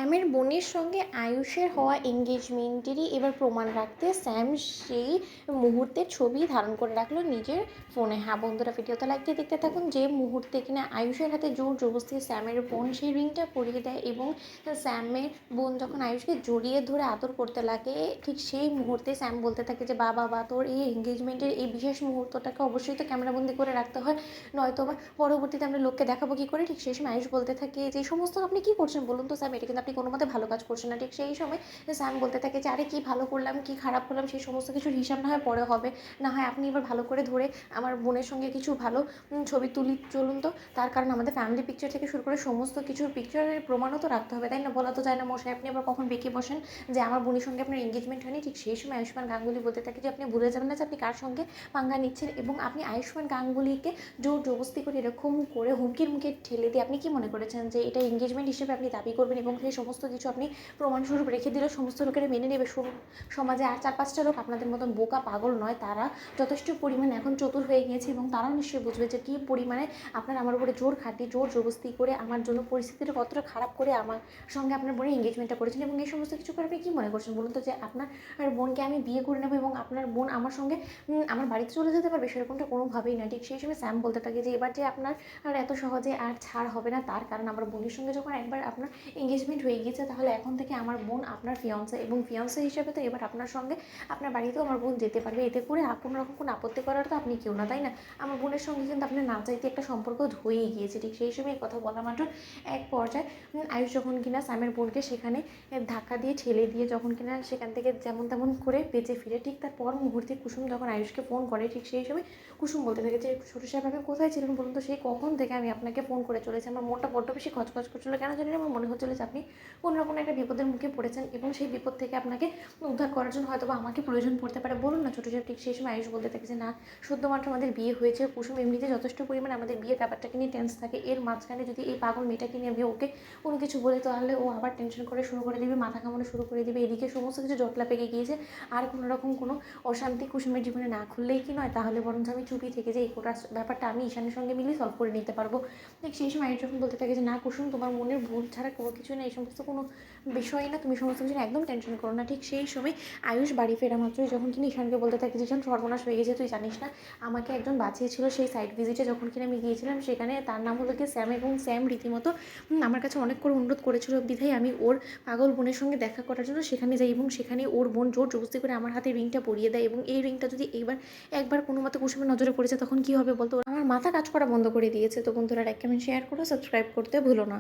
স্যামের বোনের সঙ্গে আয়ুষের হওয়া এঙ্গেজমেন্টেরই এবার প্রমাণ রাখতে স্যাম সেই মুহূর্তের ছবি ধারণ করে রাখলো নিজের ফোনে। হ্যাঁ বন্ধুরা, ভিডিওতে লাইক দিয়ে দেখতে থাকুন। যে মুহূর্তে কিনা আয়ুষের হাতে জোর জবরদস্তি স্যামের বোন সেই রিংটা পরিয়ে দেয় এবং স্যামের বোন যখন আয়ুষকে জড়িয়ে ধরে আদর করতে লাগে, ঠিক সেই মুহূর্তে স্যাম বলতে থাকে যে বাবা তোর এই এঙ্গেজমেন্টের এই বিশেষ মুহূর্তটাকে অবশ্যই তো ক্যামেরাবন্দি করে রাখতে হয়, নয়তো বা পরবর্তীতে আমরা লোককে দেখাবো কী করে। ঠিক সেই সময় আয়ুষ বলতে থাকে যে এই সমস্ত আপনি কী করছেন বলুন তো স্যাম, এটা কিন্তু আপনি কোনো মতে ভালো কাজ করছেন না। ঠিক সেই সময় স্যাম বলতে থাকে যে আরে কী ভালো করলাম কী খারাপ করলাম সেই সমস্ত কিছুর হিসাব না হয় পরে হবে, না হয় আপনি এবার ভালো করে ধরে আমার বোনের সঙ্গে কিছু ভালো ছবি তুলি চলুন তো। তার কারণ আমাদের ফ্যামিলি পিকচার থেকে শুরু করে সমস্ত কিছুর পিকচারের প্রমাণও তো রাখতে হবে, তাই না? বলা তো যায় না মশাই আপনি আবার কখন বেঁকে বসেন যে আমার বোনের সঙ্গে আপনার এঙ্গেজমেন্ট হয়নি। ঠিক সেই সময় আয়ুষ্মান গাঙ্গুলি বলতে থাকে যে আপনি ভুলে যাবেন না যে আপনি কার সঙ্গে পাঙ্গা নিচ্ছেন, এবং আপনি আয়ুষ্মান গাঙ্গুলিকে জোর জবরদস্তি করে এরকম করে হুমকির মুখে ঠেলে দিয়ে আপনি কি মনে করেছেন যে এটা এঙ্গেজমেন্ট হিসেবে আপনি দাবি করবেন এবং সেই সমস্ত কিছু আপনি প্রমাণস্বরূপ রেখে দিলে সমস্ত লোকেরা মেনে নেবে? সমাজে আর 4-5টা লোক আপনাদের মতন বোকা পাগল নয়, তারা যথেষ্ট পরিমাণে এখন চতুর হয়ে গিয়েছে এবং তারাও নিশ্চয়ই বুঝবে যে কী পরিমাণে আপনার আমার উপরে জোর খাটিয়ে জোর জবরদস্তি করে আমার জন্য পরিস্থিতিটা কতটা খারাপ করে আমার সঙ্গে আপনার বোনের এঙ্গেজমেন্টটা করেছেন। এবং এই সমস্ত কিছু করে আপনি কী মনে করছেন বলুন তো যে আপনার বোনকে আমি বিয়ে করে নেবো এবং আপনার বোন আমার সঙ্গে আমার বাড়িতে চলে যেতে পারবে? সেরকমটা কোনোভাবেই না। ঠিক সেই সময় স্যাম বলতে থাকে যে এবার যে আপনার আর এত সহজে আর ছাড় হবে না, তার কারণ আমার বোনের সঙ্গে যখন একবার আপনার এঙ্গেজমেন্ট হয়ে গিয়েছে, তাহলে এখন থেকে আমার বোন আপনার ফিয়ান্সে, এবং ফিয়ান্সে হিসেবে তো এবার আপনার সঙ্গে আপনার বাড়িতেও আমার বোন যেতে পারবে। এতে করে কোনো রকম কোনো আপত্তি করার তো আপনি কেউ না, তাই না? আমার বোনের সঙ্গে কিন্তু আপনার না চাইতে একটা সম্পর্ক হয়েই গিয়েছে। ঠিক সেই সময় কথা বলা মাত্র এক পর্যায়ে আয়ুষ যখন কিনা স্যামের বোনকে সেখানে ধাক্কা দিয়ে ঠেলে দিয়ে যখন কিনা সেখান থেকে যেমন তেমন করে বেঁচে ফিরে, ঠিক তার পর মুহূর্তে কুসুম যখন আয়ুষকে ফোন করে, ঠিক সেই সময় কুসুম বলতে থাকে যে ছোটো সাহেব আপনি কোথায় ছিলেন বলুন তো? সেই কখন থেকে আমি আপনাকে ফোন করে চলেছি, আমার মনটা বড্ড বেশি খচখচ করছিলো, কেন জানি না আমার মনে হচ্ছিলো যে আপনি কোনো রকম একটা বিপদের মুখে পড়েছেন এবং সেই বিপদ থেকে আপনাকে উদ্ধার করার জন্য হয়তো বা আমাকে প্রয়োজন পড়তে পারে, বলুন না ছোটো সাহেব। ঠিক সেই সময় আয়ুষ বলতে থাকে যে না, শুধুমাত্র আমাদের বিয়ে হয়েছে, কুসুম এমনিতে যথেষ্ট পরিমাণে আমাদের বিয়ের ব্যাপারটাকে নিয়ে টেন্স থাকে, এর মাঝখানে যদি এই পাগল মেয়েটাকে নিয়ে আমি ওকে কোনো কিছু বলি তাহলে ও আবার টেনশন করে শুরু করে দিবে, মাথা কামানো শুরু করে দিবে, এদিকে সমস্ত কিছু জটলা পেকে গিয়েছে, আর কোনো রকম কোনো অশান্তি কুসুমের জীবনে না খুললেই কি নয়, তাহলে বরঞ্চ আমি চুপি থেকে যে এই গোটা ব্যাপারটা আমি ঈশানের সঙ্গে মিলিয়ে সলভ করে নিতে পারবো। ঠিক সেই সময় আয়ুষ যখন বলতে থাকে যে না কুসুম, তোমার মনের ভুল ছাড়া কোনো কিছু না, এই সমস্ত কোনো বিষয় না, তুমি সমস্ত কিছু একদম টেনশন করো না। ঠিক সেই সময় আয়ুষ বাড়ি ফেরা মাত্রই যখন কিনা ঈশানকে বলতে থাকে যে ঈশান সর্বনাশ হয়ে গেছে, তুই জানিস না আমাকে একজন বাঁচিয়েছিল সেই সাইট ভিজিটে যখন কিনা আমি গিয়েছিলাম, সেখানে তার নাম হলো কি স্যাম, এবং স্যাম রীতিমতো আমার কাছে অনেক করে অনুরোধ করেছিল, বিধায় আমি ওর পাগল বোনের সঙ্গে দেখা করার জন্য সেখানে যাই, এবং সেখানে ওর বোন জোর জবরদস্তি করে আমার হাতে রিংটা পরিয়ে দেয়, এবং এই রিংটা যদি একবার কোনো মতে কুসুমের নজরে পড়েছে তখন কী হবে বলতো? আমার মাথা কাজ করা বন্ধ করে দিয়েছে। তো বন্ধুরা, লাইক কমেন্ট শেয়ার করো, সাবস্ক্রাইব করতে ভুলো না।